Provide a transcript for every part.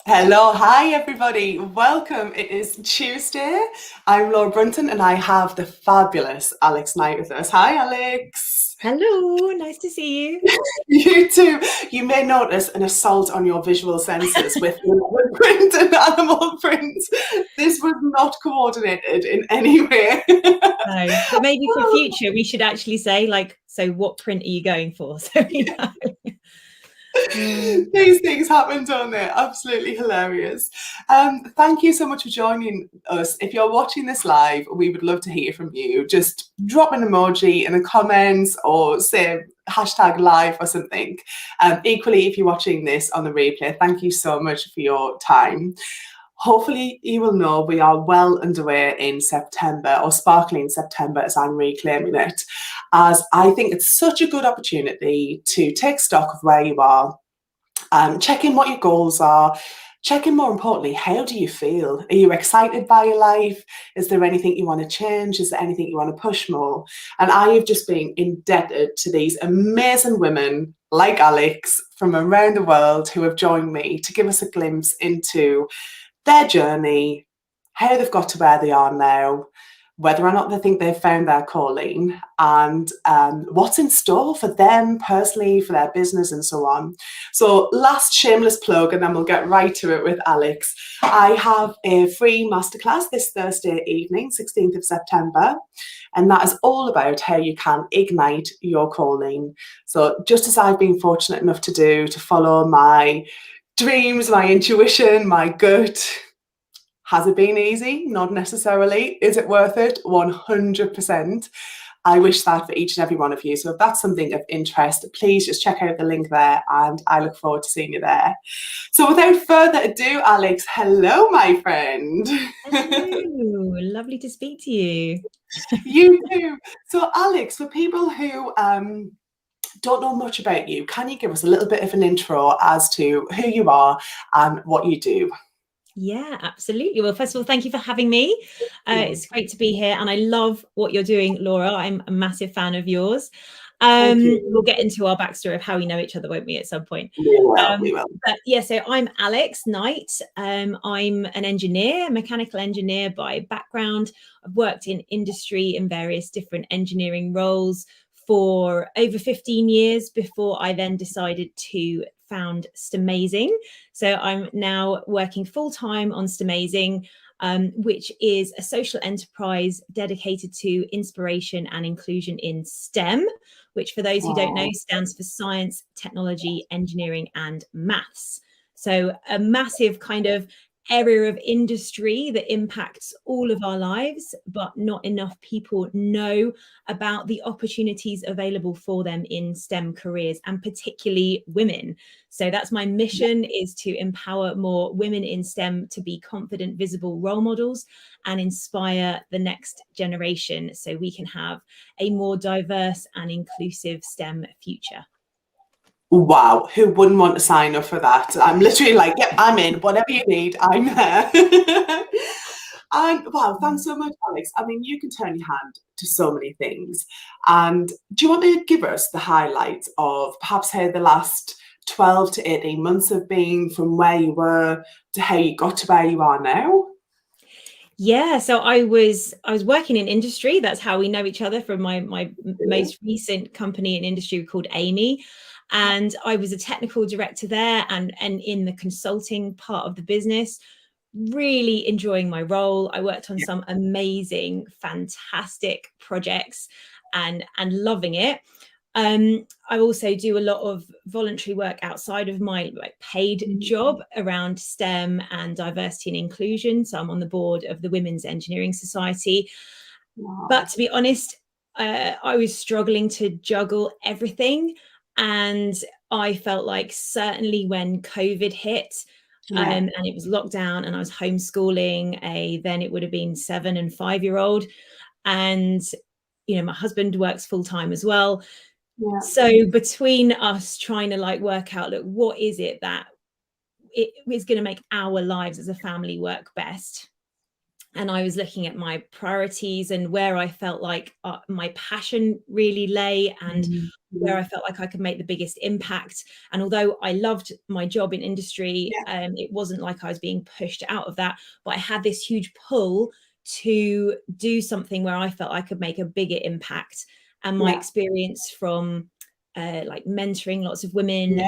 Hello, hi everybody. Welcome. It is Tuesday. I'm Laura Brunton and I have the fabulous Alex Knight with us. Hi, Alex. Hello, nice to see you. You too. You may notice an assault on your visual senses with leopard print and animal print. This was not coordinated in any way. No, but maybe for future we should actually say so what print are you going for? So we know. These things happen, don't they? Absolutely hilarious. Thank you so much for joining us. If you're watching this live, we would love to hear from you. Just drop an emoji in the comments or say hashtag live or something. Equally, if you're watching this on the replay, thank you so much for your time. Hopefully, you will know we are well underway in September, or sparkling September as I'm reclaiming it, as I think it's such a good opportunity to take stock of where you are, check in what your goals are, check in more importantly, how do you feel? Are you excited by your life? Is there anything you want to change? Is there anything you want to push more? And I have just been indebted to these amazing women like Alex from around the world who have joined me to give us a glimpse into their journey, how they've got to where they are now, whether or not they think they've found their calling, and what's in store for them personally, for their business, and so on. So, last shameless plug, and then we'll get right to it with Alex. I have a free masterclass this Thursday evening, 16th of September, and that is all about how you can ignite your calling. So, just as I've been fortunate enough to do, to follow my dreams, my intuition, my gut. Has it been easy? Not necessarily. Is it worth it? 100%. I wish that for each and every one of you. So if that's something of interest, please just check out the link there and I look forward to seeing you there. So without further ado, Alex, hello, my friend. Hello, lovely to speak to you. You too. So Alex, for people who don't know much about you, can you give us a little bit of an intro as to who you are and what you do? Yeah, absolutely. Well, first of all, thank you for having me. It's great to be here, and I love what you're doing, Laura. I'm a massive fan of yours. Thank you. We'll get into our backstory of how we know each other, won't we, at some point? We will, Um, we will. but yeah, so I'm Alex Knight. I'm an engineer, mechanical engineer by background. I've worked in industry in various different engineering roles for over 15 years before I then decided to found Stemazing. So I'm now working full time on Stemazing, which is a social enterprise dedicated to inspiration and inclusion in STEM, which for those who don't know Wow. stands for science, technology, engineering, and maths. So a massive kind of area of industry that impacts all of our lives, but not enough people know about the opportunities available for them in STEM careers, and particularly women. So that's my mission, is to empower more women in STEM to be confident, visible role models and inspire the next generation so we can have a more diverse and inclusive STEM future. Wow, who wouldn't want to sign up for that? I'm literally like, yep, I'm in. Whatever you need, I'm there. And wow, thanks so much, Alex. I mean, you can turn your hand to so many things. And do you want to give us the highlights of perhaps how the last 12 to 18 months have been, from where you were to how you got to where you are now? Yeah, so I was working in industry. That's how we know each other, from my most recent company in industry called Amy. And I was a technical director there, and in the consulting part of the business, really enjoying my role. I worked on some amazing, fantastic projects and loving it. I also do a lot of voluntary work outside of my paid job around STEM and diversity and inclusion. So I'm on the board of the Women's Engineering Society. But Wow. to be honest, I was struggling to juggle everything. And I felt like certainly when COVID hit, Yeah. and it was lockdown and I was homeschooling then it would have been 7 and 5-year-old. And, my husband works full time as well. Yeah. So between us trying to work out, look, what is it that it is going to make our lives as a family work best? and I was looking at my priorities and where I felt like my passion really lay, and where I felt like I could make the biggest impact. And although I loved my job in industry, it wasn't like I was being pushed out of that, but I had this huge pull to do something where I felt I could make a bigger impact. And my experience from like mentoring lots of women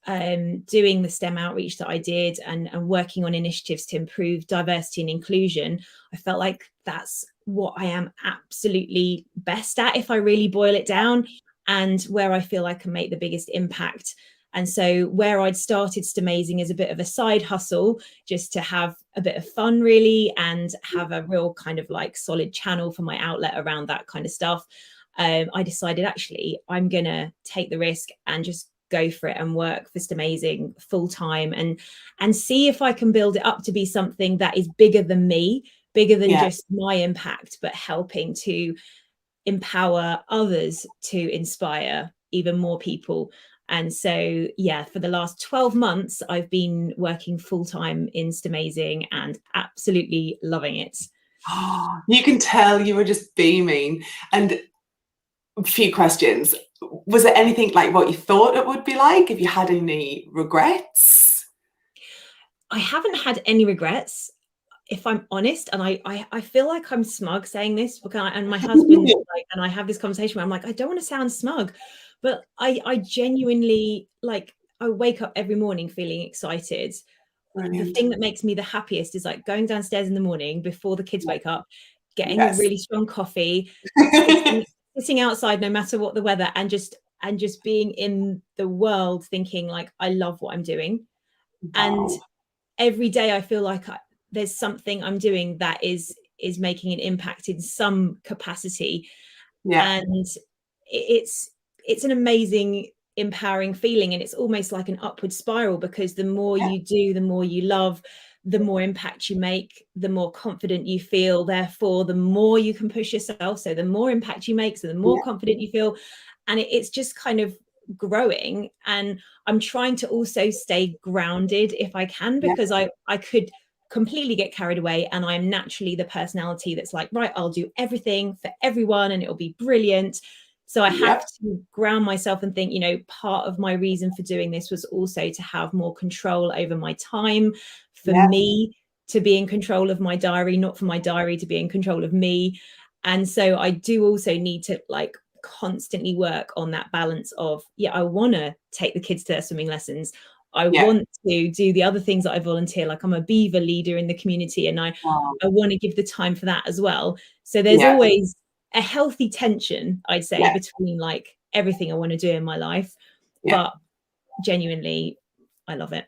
and doing the STEM outreach that I did, and working on initiatives to improve diversity and inclusion, I felt like that's what I am absolutely best at if I really boil it down, and where I feel I can make the biggest impact. And so where I'd started Stemazing as a bit of a side hustle, just to have a bit of fun really, and have a real kind of like solid channel for my outlet around that kind of stuff, I decided actually I'm going to take the risk and just go for it and work for Stemazing full time, and see if I can build it up to be something that is bigger than me, bigger than just my impact, but helping to empower others to inspire even more people. And so, yeah, for the last 12 months, I've been working full time in Stemazing and absolutely loving it. You can tell you were just beaming. And a few questions. Was it anything like what you thought it would be like? Have you had any regrets? I haven't had any regrets, if I'm honest. And I feel like I'm smug saying this, because and my husband like, and I have this conversation where I'm like, I don't want to sound smug, but I genuinely, like, I wake up every morning feeling excited. Brilliant. The thing that makes me the happiest is like going downstairs in the morning before the kids wake up, getting a Yes. really strong coffee, sitting outside no matter what the weather, and just being in the world thinking like, I love what I'm doing. And Wow. every day I feel like there's something I'm doing that is making an impact in some capacity. And it's an amazing, empowering feeling, and it's almost like an upward spiral, because the more you do, the more you love, the more impact you make, the more confident you feel, therefore the more you can push yourself, so the more impact you make, so the more confident you feel. And it's just kind of growing. And I'm trying to also stay grounded if I can, because I could completely get carried away, and I'm naturally the personality that's like, right, I'll do everything for everyone and it'll be brilliant. So I have to ground myself and think, you know, part of my reason for doing this was also to have more control over my time, for me to be in control of my diary, not for my diary to be in control of me. And so I do also need to like constantly work on that balance of, I want to take the kids to their swimming lessons. I want to do the other things that I volunteer, like I'm a beaver leader in the community, and I want to give the time for that as well. So there's always a healthy tension, I'd say, between like everything I want to do in my life. But genuinely, I love it.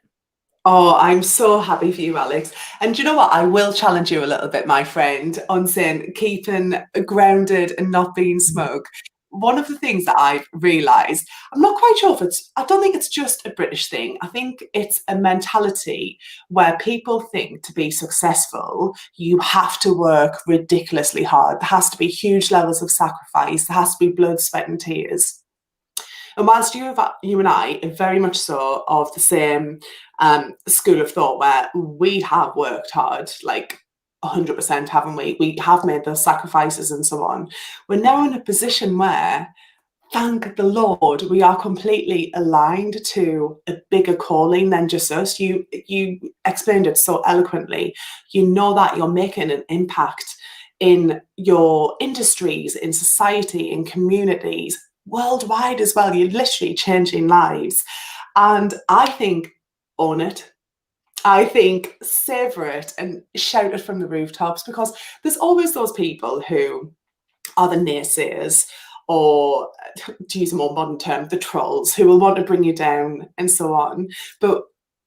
Oh, I'm so happy for you, Alex. And do you know what? I will challenge you a little bit, my friend, on saying keeping grounded and not being smug. One of the things that I've realised, I'm not quite sure if I don't think it's just a British thing. I think it's a mentality where people think to be successful, you have to work ridiculously hard. There has to be huge levels of sacrifice. There has to be blood, sweat and tears. And whilst you and I are very much so of the same school of thought, where we have worked hard, like 100%, haven't we? We have made those sacrifices and so on. We're now in a position where, thank the Lord, we are completely aligned to a bigger calling than just us. You explained it so eloquently. You know that you're making an impact in your industries, in society, in communities, worldwide as well. You're literally changing lives. And I think, own it. I think savor it and shout it from the rooftops, because there's always those people who are the naysayers, or to use a more modern term, the trolls, who will want to bring you down and so on. But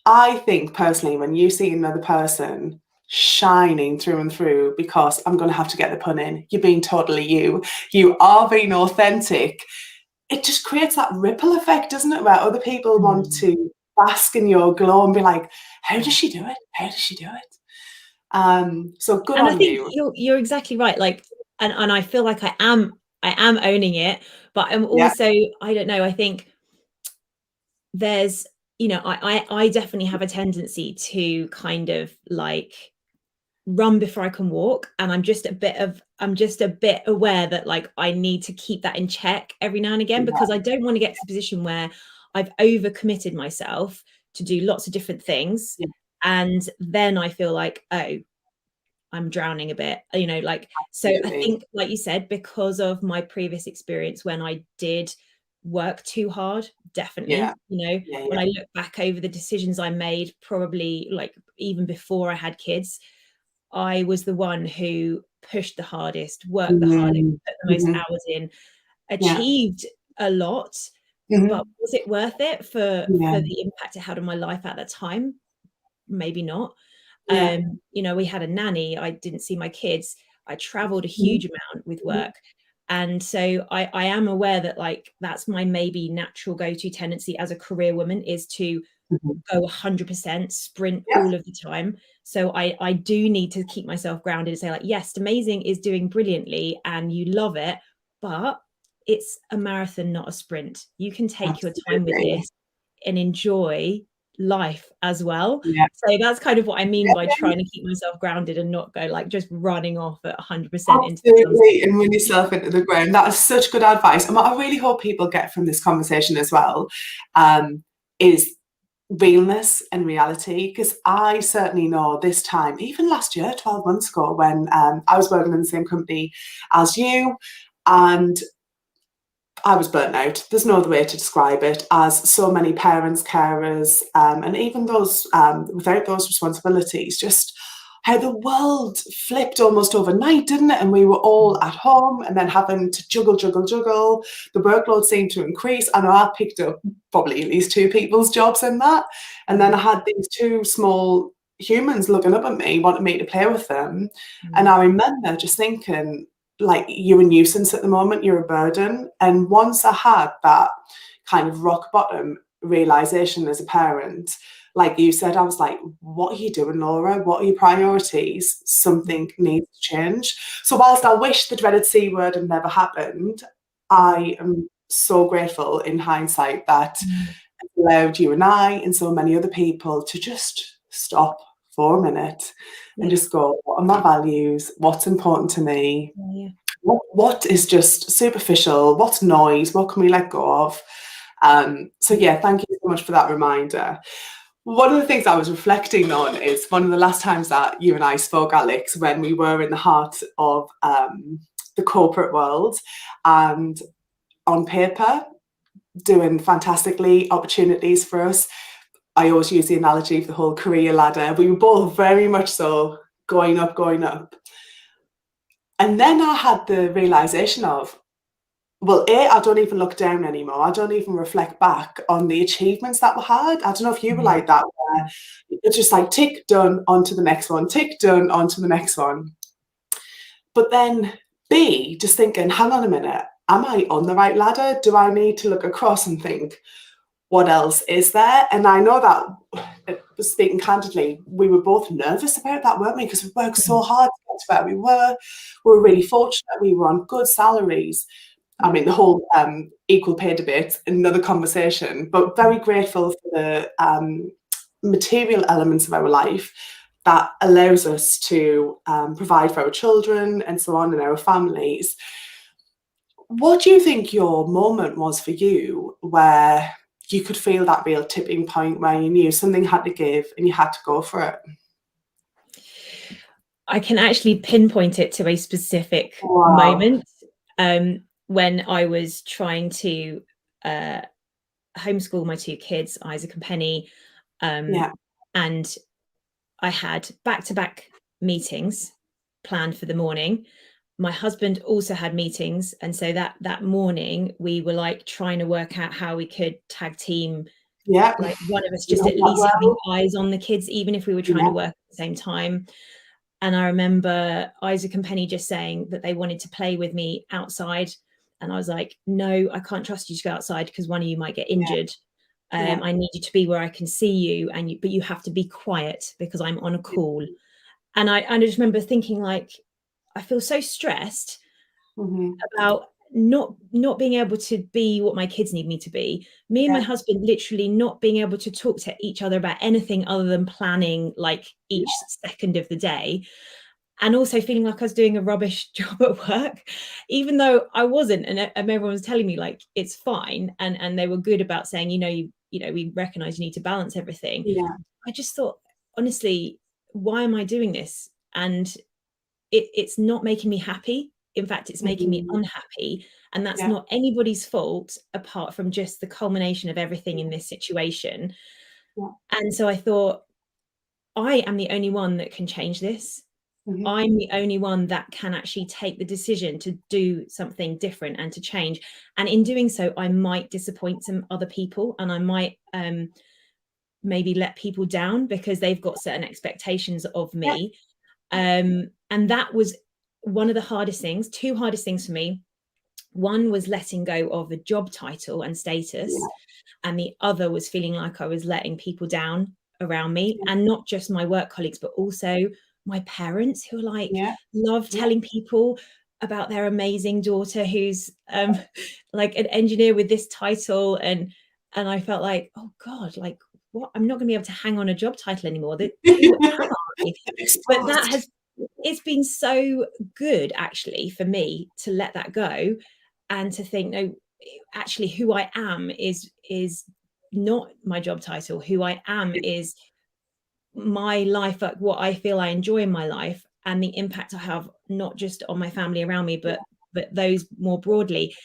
I think personally, when you see another person shining through and through, because I'm going to have to get the pun in, you're being totally you are being authentic, it just creates that ripple effect, doesn't it, where other people want to bask in your glow and be like, how does she do it? How does she do it? So good and on I think you. you're exactly right. Like, and I feel like I am owning it, but I'm also, I don't know, I think there's, you know, I definitely have a tendency to kind of like run before I can walk, and I'm just a bit aware that like I need to keep that in check every now and again, because I don't want to get to the position where I've overcommitted myself to do lots of different things, Yeah. and then I feel like, oh, I'm drowning a bit, you know, like, so I think, like you said, because of my previous experience when I did work too hard, definitely, you know, when I look back over the decisions I made, probably like even before I had kids, I was the one who pushed the hardest, worked the hardest, put the most hours in, achieved a lot, but was it worth it for the impact it had on my life at that time? Maybe not. You know, we had a nanny, I didn't see my kids, I traveled a huge amount with work. And so I am aware that like that's my maybe natural go-to tendency as a career woman, is to go 100% sprint all of the time. So I do need to keep myself grounded and say like, yes, Stemazing is doing brilliantly and you love it, but it's a marathon, not a sprint. You can take your time with this and enjoy life as well. So that's kind of what I mean by trying to keep myself grounded and not go like just running off at 100% into the Absolutely, and run yourself into the ground. That is such good advice. And what I really hope people get from this conversation as well is realness and reality. Because I certainly know this time, even last year, 12 months ago, when I was working in the same company as you, and I was burnt out. There's no other way to describe it, as so many parents, carers, and even those without those responsibilities, just how the world flipped almost overnight, didn't it? And we were all at home and then having to juggle. The workload seemed to increase. I know I picked up probably at least two people's jobs in that. And then I had these two small humans looking up at me, wanting me to play with them. And I remember just thinking, like, you're a nuisance at the moment, you're a burden. And once I had that kind of rock bottom realization as a parent, like you said, I was like, what are you doing, Laura? What are your priorities? Something needs to change. So whilst I wish the dreaded C word had never happened, I am so grateful in hindsight that it allowed you and I and so many other people to just stop for a minute and just go, what are my values? What's important to me? What is just superficial? What's noise? What can we let go of? So yeah, thank you so much for that reminder. One of the things I was reflecting on is one of the last times that you and I spoke, Alex, when we were in the heart of the corporate world, and on paper, doing fantastically, opportunities for us. I always use the analogy of the whole career ladder. We were both very much so going up. And then I had the realization of, well, I don't even look down anymore. I don't even reflect back on the achievements that we had. I don't know if you were like that, where it's just like tick, done, on to the next one, tick, done, on to the next one. But then B, just thinking, hang on a minute, am I on the right ladder? Do I need to look across and think, what else is there? And I know that, speaking candidly, we were both nervous about that, weren't we? Because we worked so hard to get to where we were. We were really fortunate. We were on good salaries. I mean, the whole equal pay debate, another conversation, but very grateful for the material elements of our life that allows us to provide for our children and so on, and our families. What do you think your moment was for you where you could feel that real tipping point where you knew something had to give and you had to go for it? I can actually pinpoint it to a specific moment. When I was trying to homeschool my two kids, Isaac and Penny, and I had back-to-back meetings planned for the morning. My husband also had meetings, and so that morning we were like trying to work out how we could tag team. Like one of us just at least having eyes on the kids, even if we were trying to work at the same time. And I remember Isaac and Penny just saying that they wanted to play with me outside. And I was like, no, I can't trust you to go outside because one of you might get injured. I need you to be where I can see you, but you have to be quiet because I'm on a call. And I just remember thinking, like, I feel so stressed about not being able to be what my kids need me to be, me and my husband literally not being able to talk to each other about anything other than planning like each second of the day, and also feeling like I was doing a rubbish job at work, even though I wasn't. And everyone was telling me like it's fine, and they were good about saying, we recognize you need to balance everything. I just thought, honestly, why am I doing this? And it's not making me happy. In fact, it's making me unhappy. And that's not anybody's fault apart from just the culmination of everything in this situation. And so I thought, I am the only one that can change this. I'm the only one that can actually take the decision to do something different and to change. And in doing so, I might disappoint some other people, and I might maybe let people down because they've got certain expectations of me. And that was one of the hardest things, two hardest things for me. One was letting go of a job title and status, and the other was feeling like I was letting people down around me, and not just my work colleagues, but also my parents, who like love telling people about their amazing daughter who's like an engineer with this title, and I felt like, oh God, like what? I'm not going to be able to hang on a job title anymore. Who am I? But it's been so good actually for me to let that go and to think, no, actually who I am is not my job title. Who I am is my life, like what I feel I enjoy in my life, and the impact I have not just on my family around me, but those more broadly.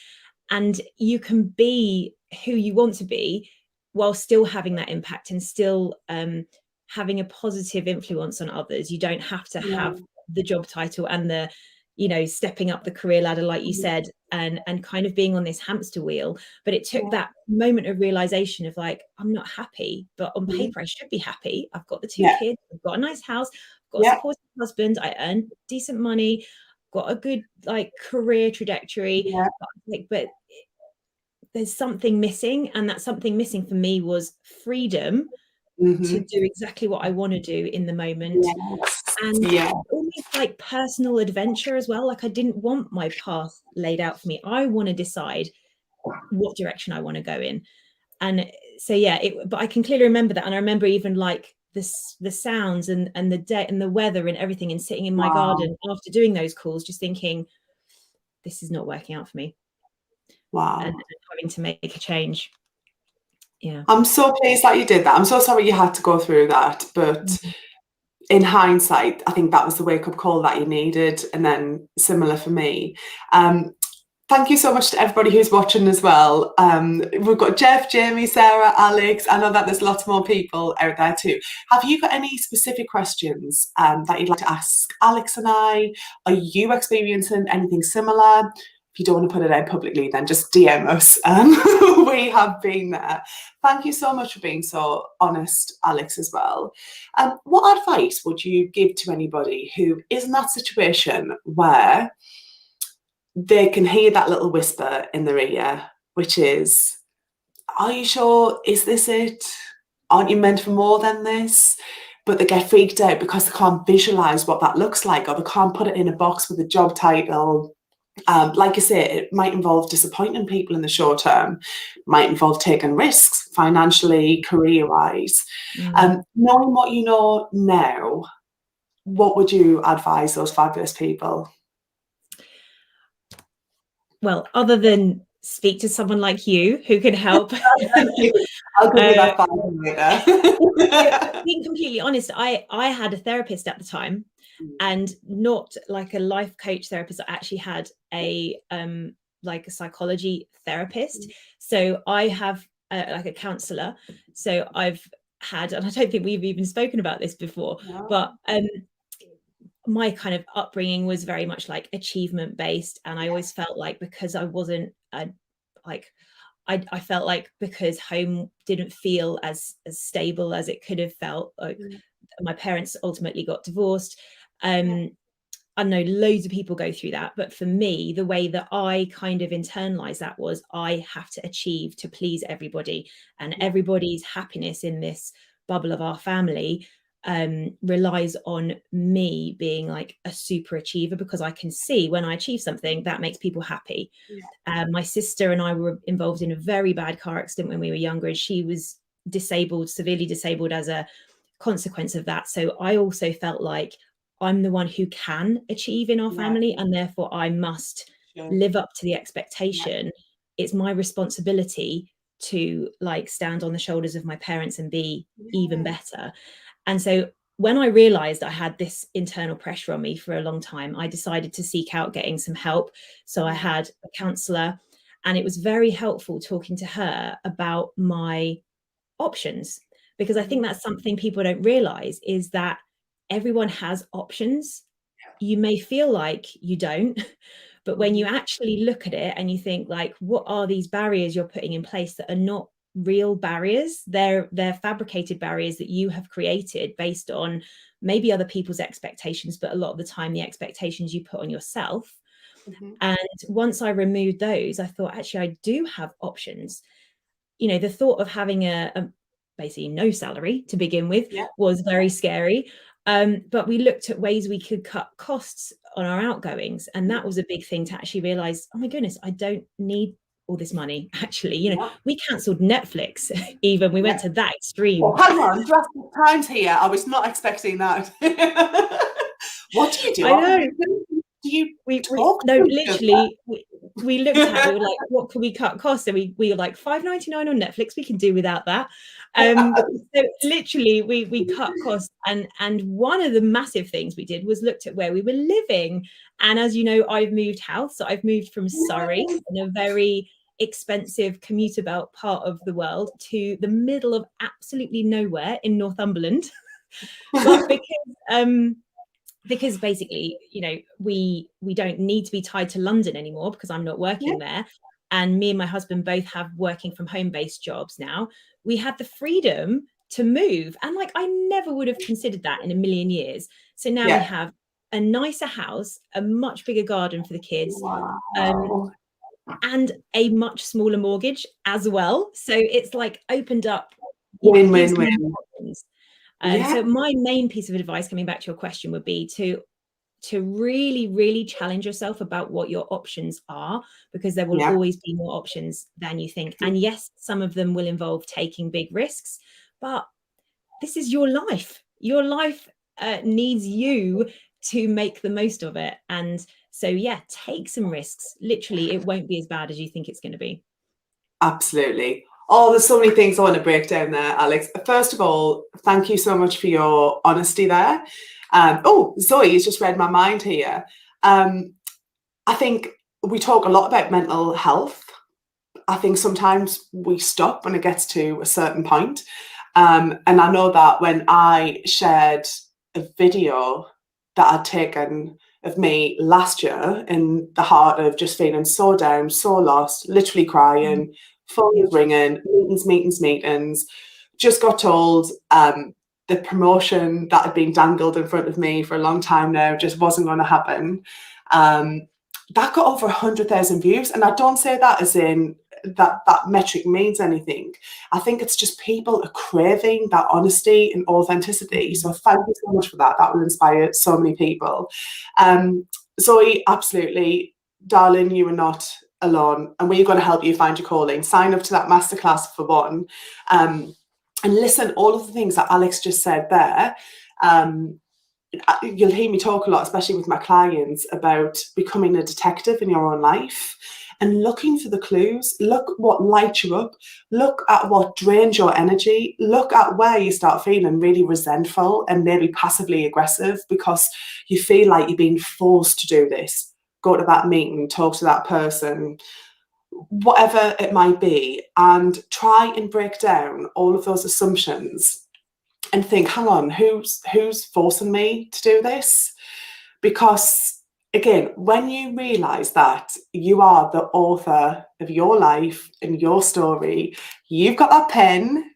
And you can be who you want to be while still having that impact and still having a positive influence on others. You don't have to have the job title and the, stepping up the career ladder, like you said, and kind of being on this hamster wheel. But it took that moment of realization of like, I'm not happy, but on paper I should be happy. I've got the two kids, I've got a nice house, I've got a supportive husband, I earn decent money, got a good like career trajectory. But there's something missing, and that something missing for me was freedom to do exactly what I want to do in the moment. And almost like personal adventure as well. Like I didn't want my path laid out for me. I want to decide what direction I want to go in. And so but I can clearly remember that. And I remember even like the sounds and the day and the weather and everything, and sitting in my garden after doing those calls, just thinking, this is not working out for me. And having to make a change. I'm so pleased that you did that. I'm so sorry you had to go through that, but in hindsight, I think that was the wake-up call that you needed, and then similar for me. Thank you so much to everybody who's watching as well. We've got Jeff, Jamie, Sarah, Alex. I know that there's lots more people out there too. Have you got any specific questions that you'd like to ask Alex and I? Are you experiencing anything similar? If you don't want to put it out publicly, then just DM us. We have been there. Thank you so much for being so honest, Alex, as well. What advice would you give to anybody who is in that situation where they can hear that little whisper in their ear, which is, are you sure? Is this it? Aren't you meant for more than this? But they get freaked out because they can't visualize what that looks like, or they can't put it in a box with a job title. Like I say, it might involve disappointing people in the short term, might involve taking risks financially, career-wise. Knowing what you know now, what would you advise those fabulous people? Well, other than speak to someone like you who can help. I'll give you that 5 later. Being completely honest, I had a therapist at the time, and not like a life coach therapist. I actually had a like a psychology therapist. So I have like a counselor. So I've had, and I don't think we've even spoken about this before, but my kind of upbringing was very much like achievement based, and I always felt like because I wasn't I felt like because home didn't feel as stable as it could have felt. Like my parents ultimately got divorced. I know loads of people go through that, but for me, the way that I kind of internalized that was I have to achieve to please everybody, and everybody's happiness in this bubble of our family relies on me being like a super achiever, because I can see when I achieve something that makes people happy. My sister and I were involved in a very bad car accident when we were younger, and she was disabled, severely disabled as a consequence of that. So I also felt like I'm the one who can achieve in our family, and therefore I must live up to the expectation. It's my responsibility to like stand on the shoulders of my parents and be even better. And so when I realized I had this internal pressure on me for a long time, I decided to seek out getting some help. So I had a counselor, and it was very helpful talking to her about my options, because I think that's something people don't realize, is that everyone has options. You may feel like you don't, but when you actually look at it and you think like, what are these barriers you're putting in place that are not real barriers? They're fabricated barriers that you have created based on maybe other people's expectations, but a lot of the time the expectations you put on yourself. And once I removed those, I thought, actually, I do have options. You know, the thought of having a basically no salary to begin with was very scary. But we looked at ways we could cut costs on our outgoings. And that was a big thing to actually realize, oh my goodness, I don't need all this money. Actually, you know, we cancelled Netflix, even we went to that extreme. Well, hang on, drastic times here. I was not expecting that. What do you do? I know. Do you we literally we looked at, we were like, what can we cut costs? And we were like, $5.99 on Netflix, we can do without that. So literally we cut costs, and one of the massive things we did was looked at where we were living. And as you know, I've moved house. So I've moved from Surrey, in a very expensive commuter belt part of the world, to the middle of absolutely nowhere in Northumberland. But because basically, you know, we don't need to be tied to London anymore, because I'm not working there. And me and my husband both have working from home based jobs now. We had the freedom to move. And like, I never would have considered that in a million years. So now we have a nicer house, a much bigger garden for the kids, and a much smaller mortgage as well. So it's like opened up, win. So my main piece of advice, coming back to your question, would be to really, really challenge yourself about what your options are, because there will always be more options than you think. And yes, some of them will involve taking big risks, but this is your life. Your life needs you to make the most of it. And so, yeah, take some risks. Literally, it won't be as bad as you think it's going to be. Absolutely. Oh, there's so many things I want to break down there, Alex. First of all, thank you so much for your honesty there. Zoe has just read my mind here. I think we talk a lot about mental health. I think sometimes we stop when it gets to a certain point. And I know that when I shared a video that I'd taken of me last year, in the heart of just feeling so down, so lost, literally crying, phone was ringing, meetings, just got told the promotion that had been dangled in front of me for a long time now just wasn't going to happen. That got over 100,000 views. And I don't say that as in that metric means anything. I think it's just people are craving that honesty and authenticity. So thank you so much for that. That will inspire so many people. Zoe, absolutely, darling, you are not alone, and we're going to help you find your calling. Sign up to that masterclass for one, and listen, all of the things that Alex just said there. You'll hear me talk a lot, especially with my clients, about becoming a detective in your own life and looking for the clues. Look what lights you up. Look at what drains your energy. Look at where you start feeling really resentful and maybe passively aggressive because you feel like you're being forced to do this. Go to that meeting, talk to that person, whatever it might be, and try and break down all of those assumptions and think, hang on, who's forcing me to do this? Because again, when you realize that you are the author of your life and your story, you've got that pen,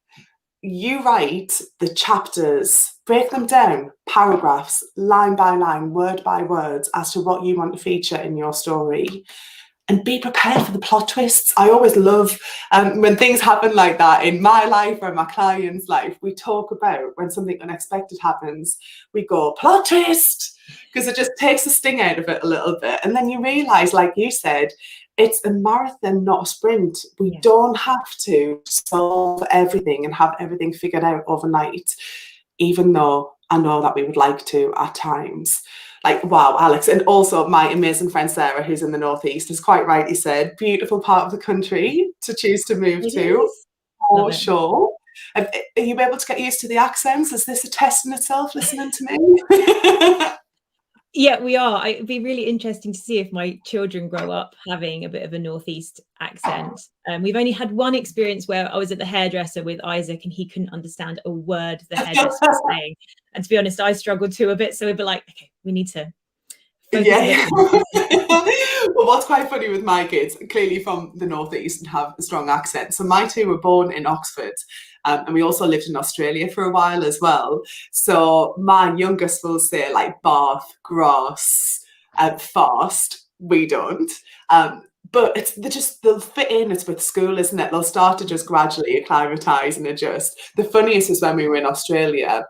you write the chapters, break them down, paragraphs, line by line, word by word, as to what you want to feature in your story. and be prepared for the plot twists. I always love when things happen like that in my life or my client's life. We talk about when something unexpected happens, we go, plot twist, because it just takes the sting out of it a little bit. And then you realise, like you said, it's a marathon, not a sprint. We don't have to solve everything and have everything figured out overnight, even though I know that we would like to at times. Like, wow, Alex. And also my amazing friend Sarah, who's in the Northeast, has quite rightly said, beautiful part of the country to choose to move to, for sure. Are you able to get used to the accents? Is this a test in itself, listening to me? Yeah, we are. It'd be really interesting to see if my children grow up having a bit of a Northeast accent. We've only had one experience where I was at the hairdresser with Isaac and he couldn't understand a word the hairdresser was saying. And to be honest, I struggled too a bit. So we'd be like, okay, we need to focus a bit more. Well, what's quite funny with my kids, clearly from the Northeast and have a strong accent. So my two were born in Oxford, and we also lived in Australia for a while as well. So my youngest will say like bath, grass, fast. We don't. But they'll fit in. It's with school, isn't it? They'll start to just gradually acclimatise and adjust. The funniest is when we were in Australia,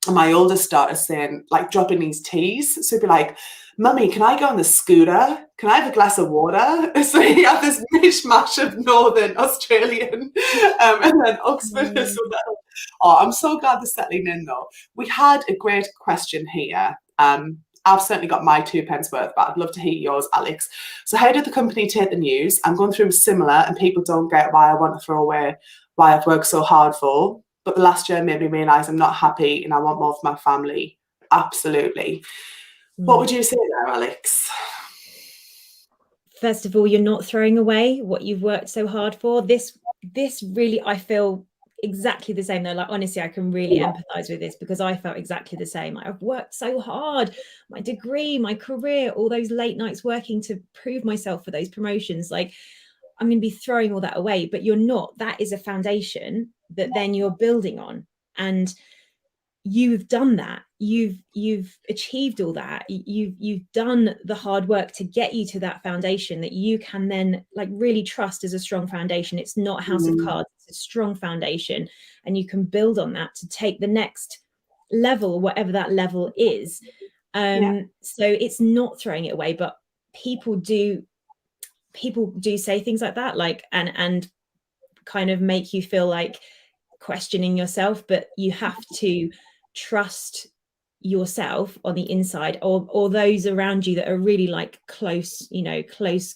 and my oldest started saying, like, dropping these T's. So he'd be like, Mummy, can I go on the scooter? Can I have a glass of water? So he had this mishmash of Northern Australian and then Oxford as well. Oh, I'm so glad they're settling in, though. We had a great question here. I've certainly got my 2 pence worth, but I'd love to hear yours, Alex. So how did the company take the news? I'm going through similar, and people don't get why I want to throw away why I've worked so hard for. But the last year made me realise I'm not happy and I want more for my family. Absolutely. What would you say there, Alex? First of all, you're not throwing away what you've worked so hard for. This really, I feel exactly the same though. Like, honestly, I can really empathize with this because I felt exactly the same. I've worked so hard, my degree, my career, all those late nights working to prove myself for those promotions. Like, I'm going to be throwing all that away, but you're not. That is a foundation that then you're building on. And you've done that. You've achieved all that. You've done the hard work to get you to that foundation that you can then like really trust as a strong foundation. It's not a house of cards, it's a strong foundation, and you can build on that to take the next level, whatever that level is. So it's not throwing it away, but people do say things like that, like and kind of make you feel like questioning yourself, but you have to trust yourself on the inside, or those around you that are really like close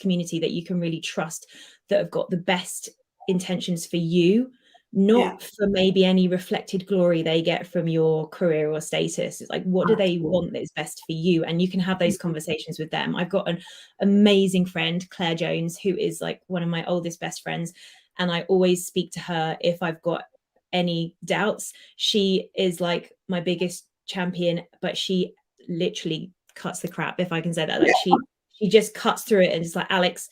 community that you can really trust, that have got the best intentions for you, not for maybe any reflected glory they get from your career or status. It's like, what do they want that is best for you? And you can have those conversations with them. I've got an amazing friend, Claire Jones, who is like one of my oldest best friends, and I always speak to her if I've got any doubts. She is like my biggest champion, but she literally cuts the crap, if I can say that. Like she just cuts through it and it's like, Alex,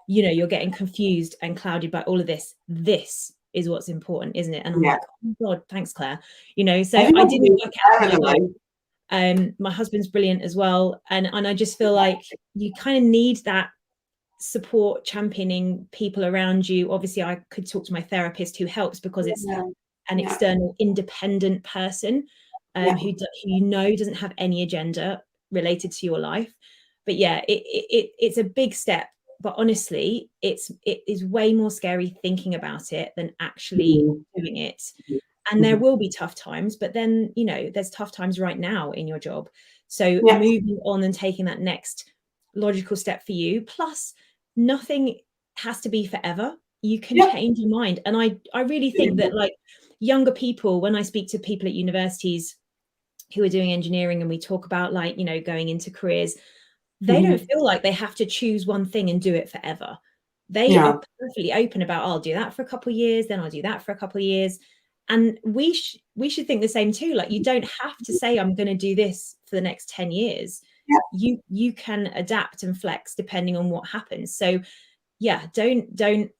you're getting confused and clouded by all of this. This is what's important, isn't it? And I'm like, oh God, thanks, Claire. So I didn't work out my husband's brilliant as well. And I just feel like you kind of need that support, championing people around you. Obviously, I could talk to my therapist who helps because it's an external independent person who doesn't have any agenda related to your life. But it's a big step, but honestly it is way more scary thinking about it than actually doing it. And there will be tough times, but then there's tough times right now in your job. So moving on and taking that next logical step for you. Plus, nothing has to be forever. You can change your mind. And I really think that like younger people, when I speak to people at universities who are doing engineering and we talk about like, going into careers, they don't feel like they have to choose one thing and do it forever. They are perfectly open about, I'll do that for a couple of years, then I'll do that for a couple of years. And we should think the same too. Like, you don't have to say, I'm going to do this for the next 10 years. You can adapt and flex depending on what happens. So don't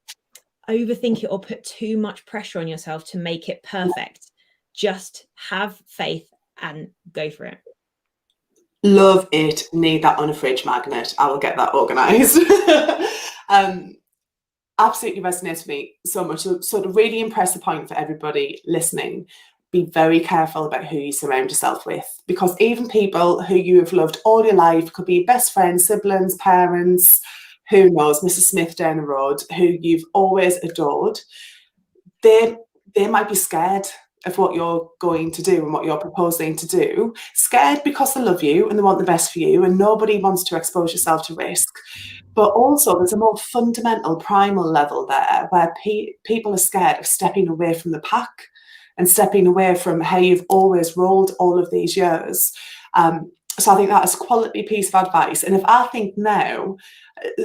overthink it or put too much pressure on yourself to make it perfect. Just have faith and go for it. Love it. Need that on a fridge magnet. I will get that organised. Absolutely resonates with me so much. So to really impress the point for everybody listening, be very careful about who you surround yourself with, because even people who you have loved all your life, could be your best friends, siblings, parents, who knows, Mrs. Smith down the road, who you've always adored, they might be scared of what you're going to do and what you're proposing to do. Scared because they love you and they want the best for you, and nobody wants to expose yourself to risk. But also, there's a more fundamental, primal level there where people are scared of stepping away from the pack and stepping away from how you've always rolled all of these years. So I think that is a quality piece of advice. And if I think now,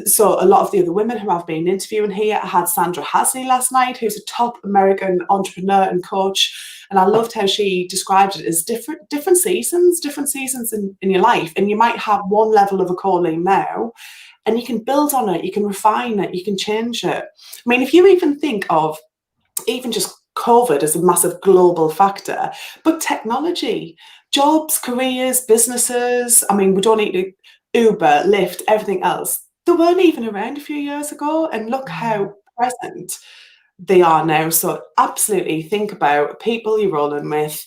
so a lot of the other women who I've been interviewing here, I had Sandra Hasley last night, who's a top American entrepreneur and coach. And I loved how she described it as different seasons in your life. And you might have one level of a calling now, and you can build on it, you can refine it, you can change it. I mean, if you even think of even just COVID as a massive global factor, but technology, jobs, careers, businesses, I mean, we don't need to Uber, Lyft, everything else. They weren't even around a few years ago, and look how present they are now. So absolutely think about people you're rolling with.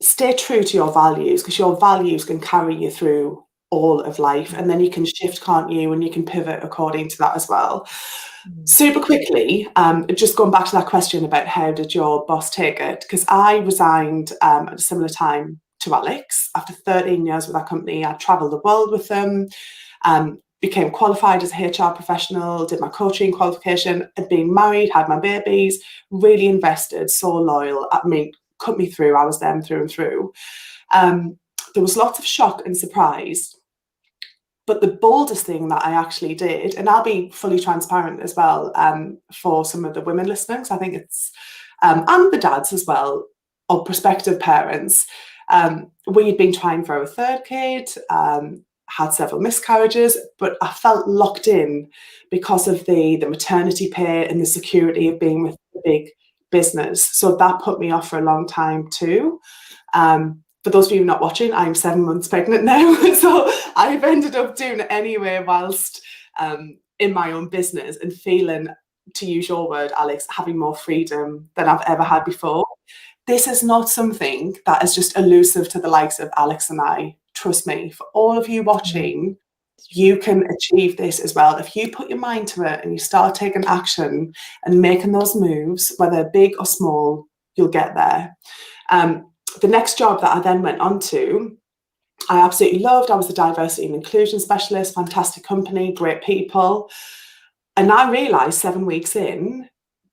Stay true to your values, because your values can carry you through all of life, and then you can shift, can't you, and you can pivot according to that as well. Super quickly, just going back to that question about how did your boss take it, because I resigned at a similar time to Alex. After 13 years with that company, I travelled the world with them, became qualified as a HR professional, did my coaching qualification, had been married, had my babies, really invested, so loyal. I mean, cut me through, I was them through and through. There was lots of shock and surprise. But the boldest thing that I actually did, and I'll be fully transparent as well, for some of the women listening, so I think it's, and the dads as well, or prospective parents, we had been trying for our third kid, had several miscarriages, but I felt locked in because of the maternity pay and the security of being with the big business. So that put me off for a long time too. For those of you not watching, I'm 7 months pregnant now. So I've ended up doing it anyway whilst in my own business, and feeling, to use your word, Alex, having more freedom than I've ever had before. This is not something that is just elusive to the likes of Alex and I. Trust me, for all of you watching, you can achieve this as well. If you put your mind to it and you start taking action and making those moves, whether big or small, you'll get there. The next job that I then went on to, I absolutely loved. I was a diversity and inclusion specialist, fantastic company, great people. And I realised 7 weeks in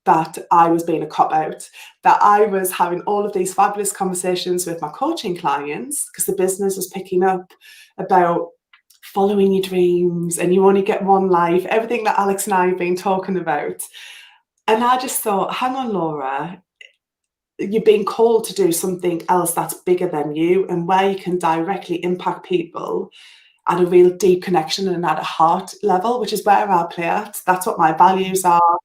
that I was being a cop-out, that I was having all of these fabulous conversations with my coaching clients, because the business was picking up about following your dreams and you only get one life, everything that Alex and I have been talking about. And I just thought, hang on, Laura, you're being called to do something else that's bigger than you, and where you can directly impact people at a real deep connection and at a heart level, which is where I play at. That's what my values are.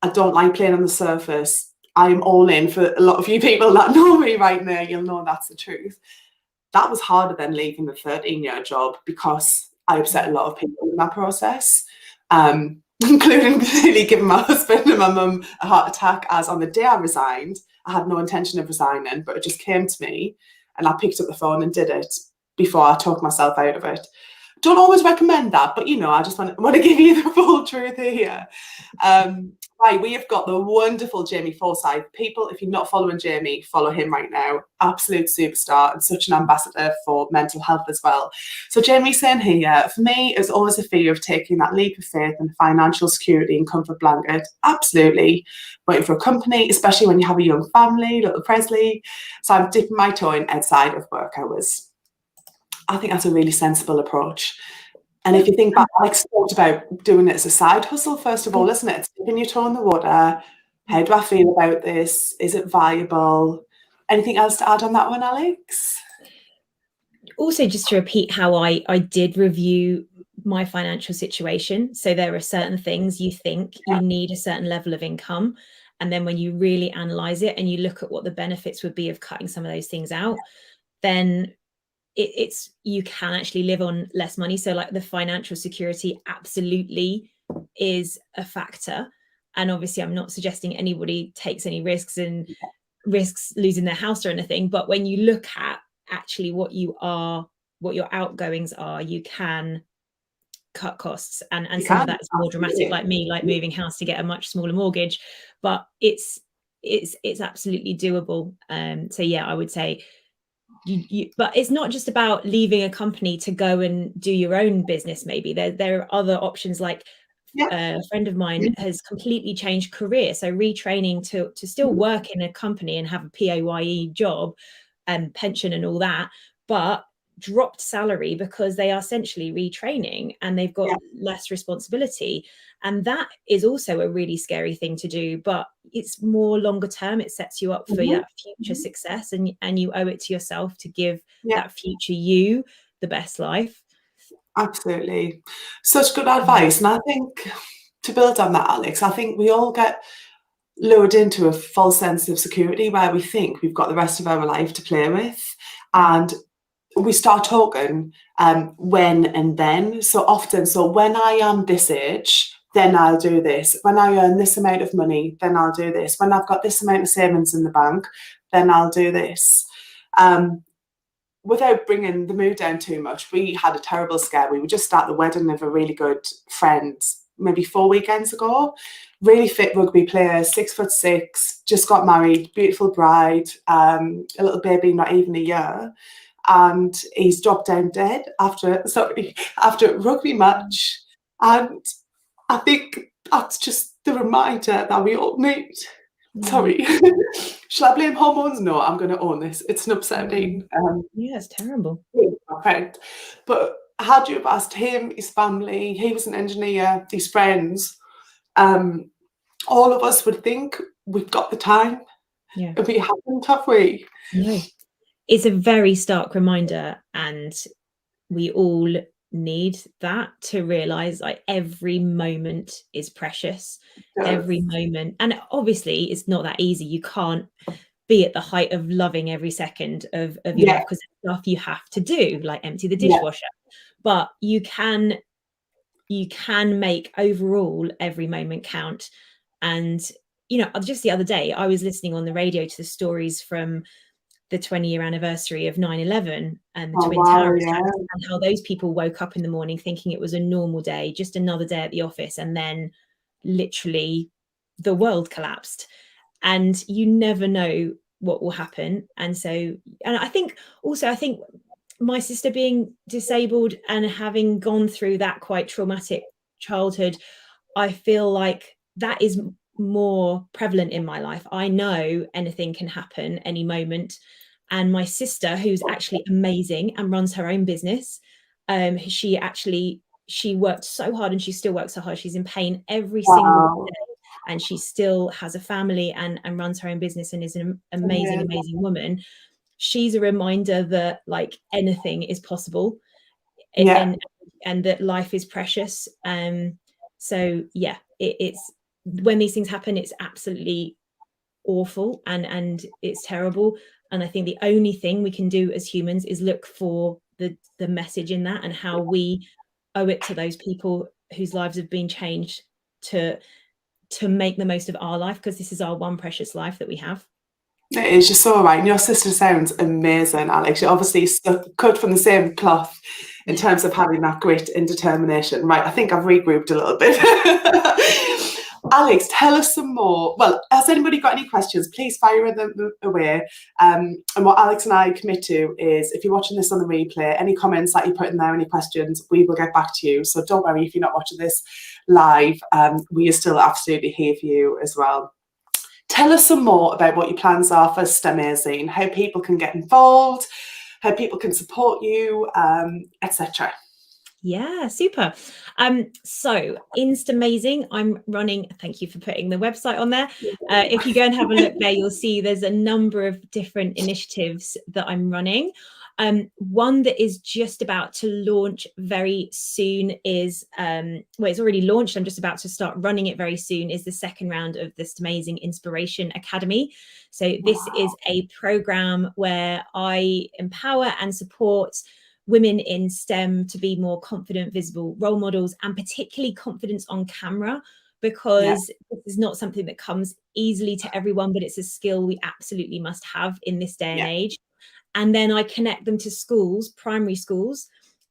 I don't like playing on the surface. I'm all in. For a lot of you people that know me right now, you'll know that's the truth. That was harder than leaving the 13-year job, because I upset a lot of people in that process, including really giving my husband and my mum a heart attack, as on the day I resigned, I had no intention of resigning, but it just came to me and I picked up the phone and did it before I talked myself out of it. Don't always recommend that, but I just want to give you the full truth here. Right, we have got the wonderful Jamie Forsyth. People, if you're not following Jamie, follow him right now. Absolute superstar and such an ambassador for mental health as well. So Jamie's saying here, for me, it's always a fear of taking that leap of faith and financial security and comfort blanket. Absolutely. Waiting for a company, especially when you have a young family, little Presley. So I'm dipping my toe in outside of work hours. I think that's a really sensible approach. And if you think back, Alex talked about doing it as a side hustle, first of all, isn't it? It's dipping your toe in the water. How do I feel about this? Is it viable? Anything else to add on that one, Alex? Also, just to repeat how I did review my financial situation. So there are certain things you think you need a certain level of income. And then when you really analyze it and you look at what the benefits would be of cutting some of those things out, then it's you can actually live on less money. So like the financial security absolutely is a factor. And obviously I'm not suggesting anybody takes any risks and risks losing their house or anything, but when you look at actually what your outgoings are, you can cut costs, and You some of can, that is more dramatic, like me, like moving house to get a much smaller mortgage, but it's absolutely doable. So yeah, I would say but it's not just about leaving a company to go and do your own business. Maybe there are other options, like yeah, a friend of mine has completely changed career, so retraining to still work in a company and have a PAYE job and pension and all that, but dropped salary because they are essentially retraining and they've got less responsibility. And that is also a really scary thing to do, but it's more longer term. It sets you up for that future success, and you owe it to yourself to give that future you the best life. Absolutely. Such good advice. And I think, to build on that, Alex, I think we all get lured into a false sense of security where we think we've got the rest of our life to play with. And we start talking when and then. So often, so when I am this age, then I'll do this. When I earn this amount of money, then I'll do this. When I've got this amount of savings in the bank, then I'll do this. Without bringing the mood down too much, we had a terrible scare. We were just at the wedding of a really good friend, maybe 4 weekends ago. Really fit rugby player, 6'6", just got married, beautiful bride, a little baby, not even a year. And he's dropped down dead after a rugby match. And I think that's just the reminder that we all need. Sorry. Shall I blame hormones? No, I'm going to own this. It's an upsetting. Yeah, it's terrible. Friend. But had you have asked him, his family, he was an engineer, his friends, all of us would think we've got the time. Yeah. And we haven't, have we? No. It's a very stark reminder, and we all need that to realize like every moment is precious. Every moment. And obviously it's not that easy. You can't be at the height of loving every second of your life, because it's stuff you have to do, like empty the dishwasher. But you can make overall every moment count. And just the other day I was listening on the radio to the stories from the 20-year anniversary of 9/11 and the Twin Tower attacks, and how those people woke up in the morning thinking it was a normal day, just another day at the office, and then literally the world collapsed. And you never know what will happen. And I think my sister being disabled and having gone through that quite traumatic childhood, I feel like that is more prevalent in my life. I know anything can happen any moment. And my sister, who's actually amazing and runs her own business, she worked so hard, and she still works so hard. She's in pain every single day, and she still has a family and runs her own business and is an amazing woman. She's a reminder that like anything is possible, and that life is precious. So yeah, it's when these things happen, it's absolutely awful and it's terrible. And I think the only thing we can do as humans is look for the message in that, and how we owe it to those people whose lives have been changed to make the most of our life, because this is our one precious life that we have. It is, you're so right. And your sister sounds amazing, Alex. You're obviously cut from the same cloth in terms of having that grit and determination. Right, I think I've regrouped a little bit. Alex, tell us some more. Well, has anybody got any questions? Please fire them away. And what Alex and I commit to is, if you're watching this on the replay, any comments that you put in there, any questions, we will get back to you. So don't worry if you're not watching this live. We are still absolutely here for you as well. Tell us some more about what your plans are for Stemazing, how people can get involved, how people can support you, etc. Yeah, super. So in Stemazing, I'm running, thank you for putting the website on there. If you go and have a look there, you'll see there's a number of different initiatives that I'm running. One that is just about to launch very soon is, well, it's already launched. I'm just about to start running it very soon, is the second round of the Stemazing Inspiration Academy. So this is a program where I empower and support women in STEM to be more confident, visible role models, and particularly confidence on camera, because this is not something that comes easily to everyone, but it's a skill we absolutely must have in this day and age. And then I connect them to schools, primary schools,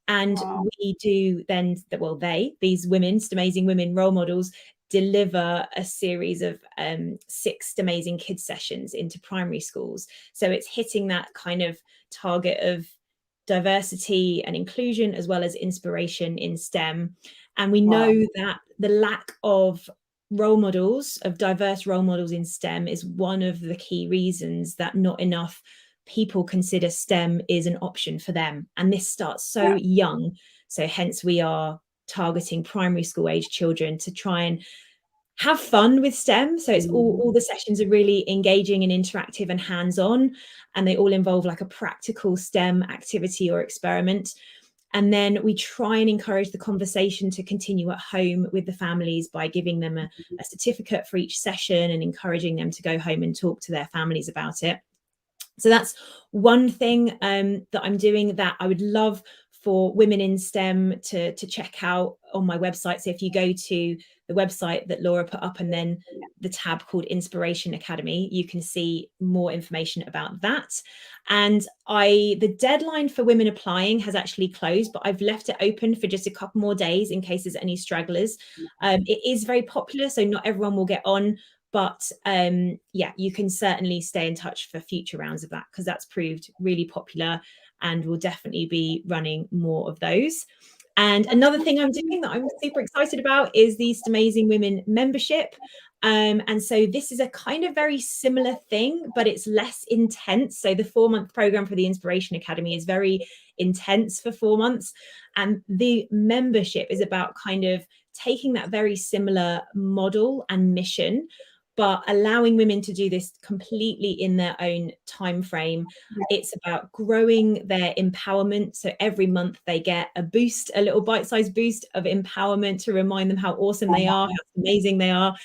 and we do then, well, these women, Stemazing women role models, deliver a series of 6 Stemazing kids sessions into primary schools. So it's hitting that kind of target of diversity and inclusion, as well as inspiration in STEM. And we know that the lack of role models, of diverse role models in STEM, is one of the key reasons that not enough people consider STEM is an option for them. And this starts so young. So hence we are targeting primary school age children to try and have fun with STEM. So it's all the sessions are really engaging and interactive and hands-on, and they all involve like a practical STEM activity or experiment. And then we try and encourage the conversation to continue at home with the families by giving them a certificate for each session and encouraging them to go home and talk to their families about it. So that's one thing that I'm doing that I would love for women in STEM to check out on my website. So if you go to the website that Laura put up and then the tab called Inspiration Academy, you can see more information about that. And the deadline for women applying has actually closed, but I've left it open for just a couple more days in case there's any stragglers. It is very popular, so not everyone will get on. But yeah, you can certainly stay in touch for future rounds of that, because that's proved really popular, and we'll definitely be running more of those. And another thing I'm doing that I'm super excited about is the Stemazing Women membership. And so this is a kind of very similar thing, but it's less intense. So the 4-month program for the Inspiration Academy is very intense for 4 months. And the membership is about kind of taking that very similar model and mission, but allowing women to do this completely in their own time frame. It's about growing their empowerment. So every month they get a boost, a little bite-sized boost of empowerment to remind them how awesome they are, how amazing they are.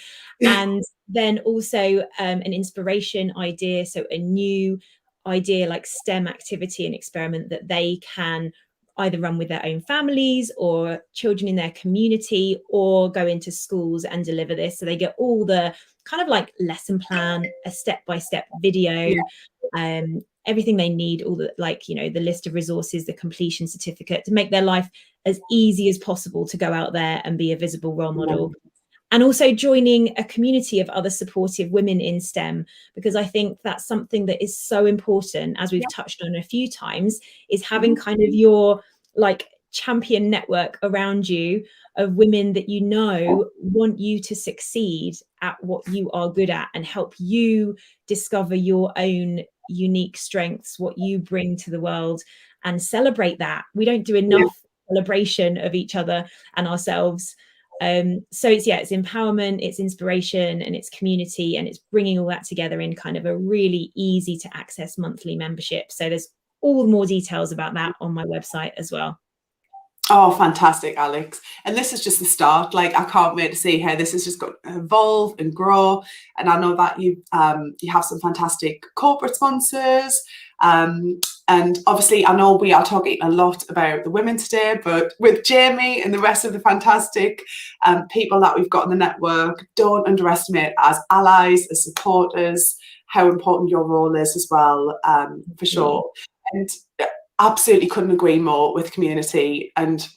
And then also an inspiration idea. So a new idea like STEM activity and experiment that they can either run with their own families or children in their community, or go into schools and deliver this. So they get all the kind of like lesson plan, a step-by-step video, everything they need, all the, like, you know, the list of resources, the completion certificate, to make their life as easy as possible to go out there and be a visible role model. And also joining a community of other supportive women in STEM, because I think that's something that is so important, as we've touched on a few times, is having kind of your like champion network around you of women that you know want you to succeed at what you are good at, and help you discover your own unique strengths, what you bring to the world, and celebrate that. We don't do enough celebration of each other and ourselves. So it's empowerment, it's inspiration, and it's community, and it's bringing all that together in kind of a really easy to access monthly membership. So there's all more details about that on my website as well. Oh, fantastic, Alex. And this is just the start. Like, I can't wait to see how this is just going to evolve and grow. And I know that you have some fantastic corporate sponsors. And obviously, I know we are talking a lot about the women today, but with Jamie and the rest of the fantastic people that we've got in the network, don't underestimate as allies, as supporters, how important your role is as well, for sure. And absolutely couldn't agree more with community. And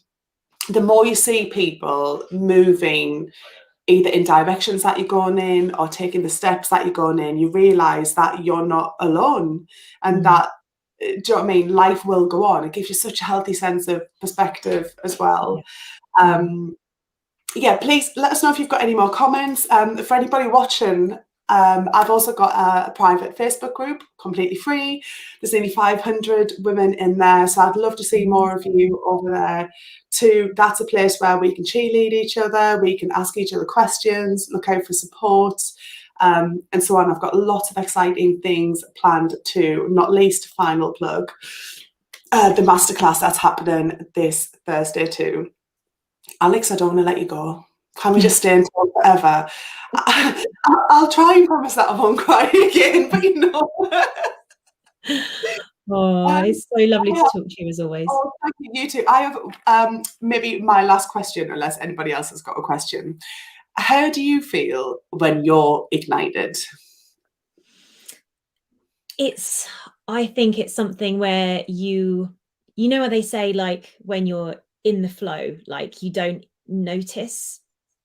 the more you see people moving either in directions that you're going in or taking the steps that you're going in, you realise that you're not alone, and that, do you know what I mean, life will go on. It gives you such a healthy sense of perspective as well. Yeah, please let us know if you've got any more comments. For anybody watching, I've also got a private Facebook group, completely free. There's nearly 500 women in there, so I'd love to see more of you over there too. That's a place where we can cheerlead each other, we can ask each other questions, look out for support, and so on. I've got lots of exciting things planned too, not least final plug, the masterclass that's happening this Thursday too. Alex, I don't want to let you go. Can we just stay in touch forever? I'll try and promise that I won't cry again, but you know. Oh, it's so lovely to talk to you as always. Oh, thank you. You too. I have maybe my last question, unless anybody else has got a question. How do you feel when you're ignited? I think it's something where you know what they say, like when you're in the flow, like you don't notice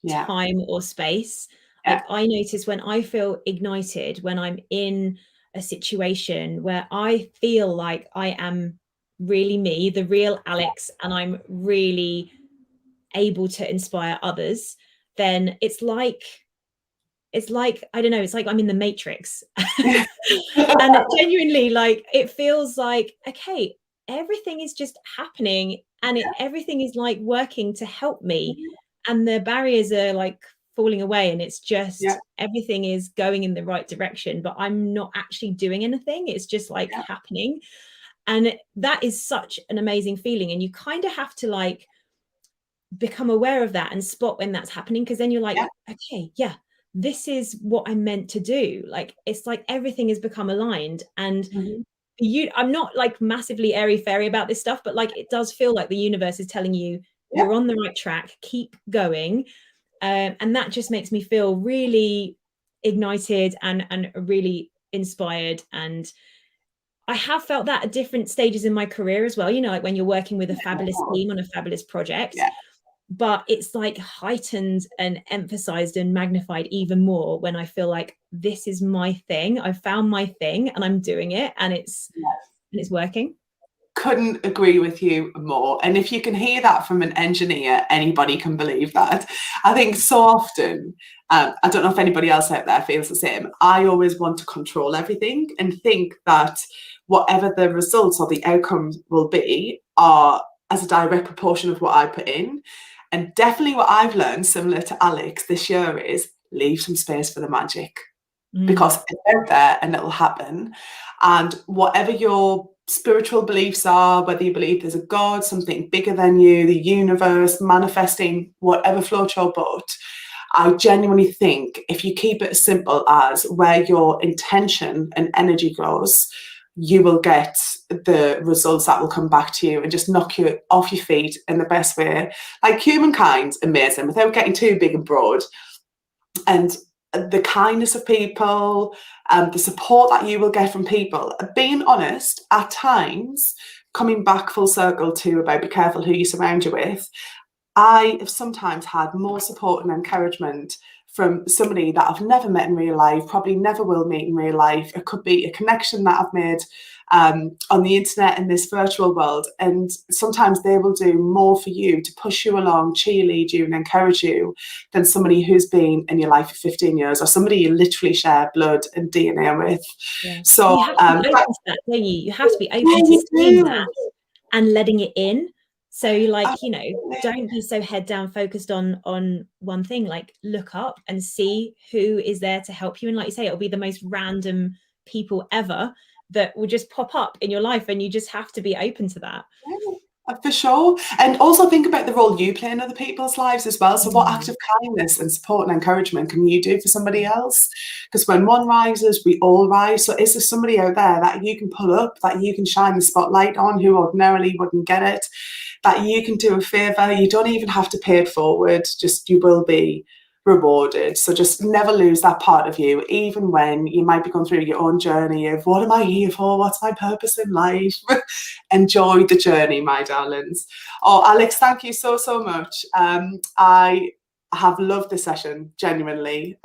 time or space. Like I notice when I feel ignited, when I'm in a situation where I feel like I am really me, the real Alex, and I'm really able to inspire others, then it's like I don't know, it's like I'm in the Matrix. And genuinely, like, it feels like, okay, everything is just happening, and everything is like working to help me, and the barriers are like falling away, and it's just everything is going in the right direction, but I'm not actually doing anything. It's just like happening. And that is such an amazing feeling. And you kind of have to like become aware of that and spot when that's happening, because then you're like, okay, this is what I'm meant to do. Like, it's like everything has become aligned. And I'm not like massively airy fairy about this stuff, but like it does feel like the universe is telling you you're on the right track, keep going. And that just makes me feel really ignited and really inspired. And I have felt that at different stages in my career as well, you know, like when you're working with a fabulous team on a fabulous project. But it's like heightened and emphasized and magnified even more when I feel like this is my thing. I found my thing and I'm doing it, and it's working. Couldn't agree with you more. And if you can hear that from an engineer, anybody can believe that. I think so often, I don't know if anybody else out there feels the same. I always want to control everything and think that whatever the results or the outcomes will be are as a direct proportion of what I put in. And definitely what I've learned, similar to Alex this year, is leave some space for the magic, because it's out there and it'll happen. And whatever your spiritual beliefs are, whether you believe there's a God, something bigger than you, the universe, manifesting, whatever floats your boat, I genuinely think if you keep it as simple as where your intention and energy goes, you will get the results that will come back to you and just knock you off your feet in the best way. Like, humankind's amazing, without getting too big and broad. And the kindness of people, the support that you will get from people. Being honest, at times, coming back full circle to about be careful who you surround you with, I have sometimes had more support and encouragement from somebody that I've never met in real life, probably never will meet in real life. It could be a connection that I've made on the internet in this virtual world. And sometimes they will do more for you to push you along, cheerlead you and encourage you than somebody who's been in your life for 15 years or somebody you literally share blood and DNA with. So you have to be open to that, don't you? You have to be open to seeing that and letting it in. So, like, you know, don't be so head down focused on one thing. Like, look up and see who is there to help you. And like you say, it'll be the most random people ever that will just pop up in your life, and you just have to be open to that. For sure. And also think about the role you play in other people's lives as well. So what act of kindness and support and encouragement can you do for somebody else? Because when one rises, we all rise. So is there somebody out there that you can pull up, that you can shine the spotlight on, who ordinarily wouldn't get it, that you can do a favour? You don't even have to pay it forward, just you will be rewarded. So just never lose that part of you, even when you might be going through your own journey of what am I here for? What's my purpose in life? Enjoy the journey, my darlings. Oh, Alex, thank you so much. I have loved this session, genuinely.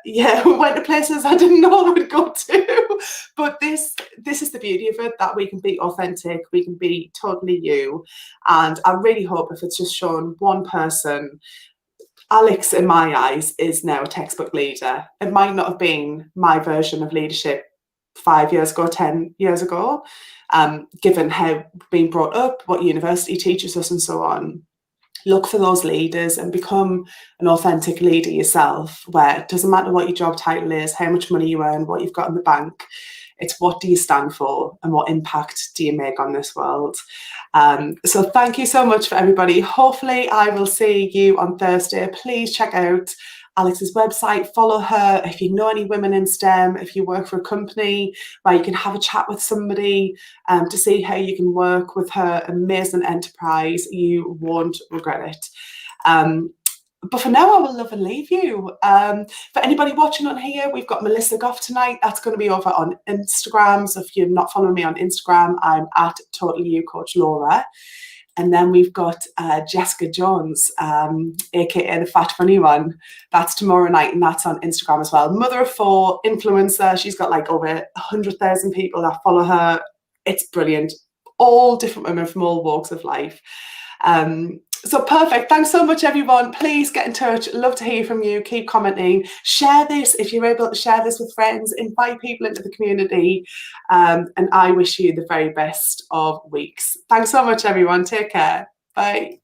We went to places I didn't know I would go to, but this is the beauty of it, that we can be authentic, we can be totally you. And I really hope if it's just shown one person Alex, in my eyes, is now a textbook leader. It might not have been my version of leadership 5 years ago, 10 years ago, given how being brought up, what university teaches us and so on. Look for those leaders and become an authentic leader yourself, where it doesn't matter what your job title is, how much money you earn, what you've got in the bank. It's what do you stand for and what impact do you make on this world? So thank you so much for everybody. Hopefully I will see you on Thursday. Please check out Alex's website, follow her. If you know any women in STEM, if you work for a company where you can have a chat with somebody to see how you can work with her amazing enterprise, you won't regret it. But for now, I will love and leave you. For anybody watching on here, we've got Melissa Goff tonight. That's going to be over on Instagram. So if you're not following me on Instagram, I'm at Total You Coach Laura. And then we've got Jessica Jones, aka the Fat Funny One. That's tomorrow night, and that's on Instagram as well. Mother of 4, influencer. She's got like over 100,000 people that follow her. It's brilliant. All different women from all walks of life. So perfect. Thanks so much, everyone. Please get in touch. Love to hear from you. Keep commenting. Share this if you're able to share this with friends. Invite people into the community. And I wish you the very best of weeks. Thanks so much, everyone. Take care. Bye.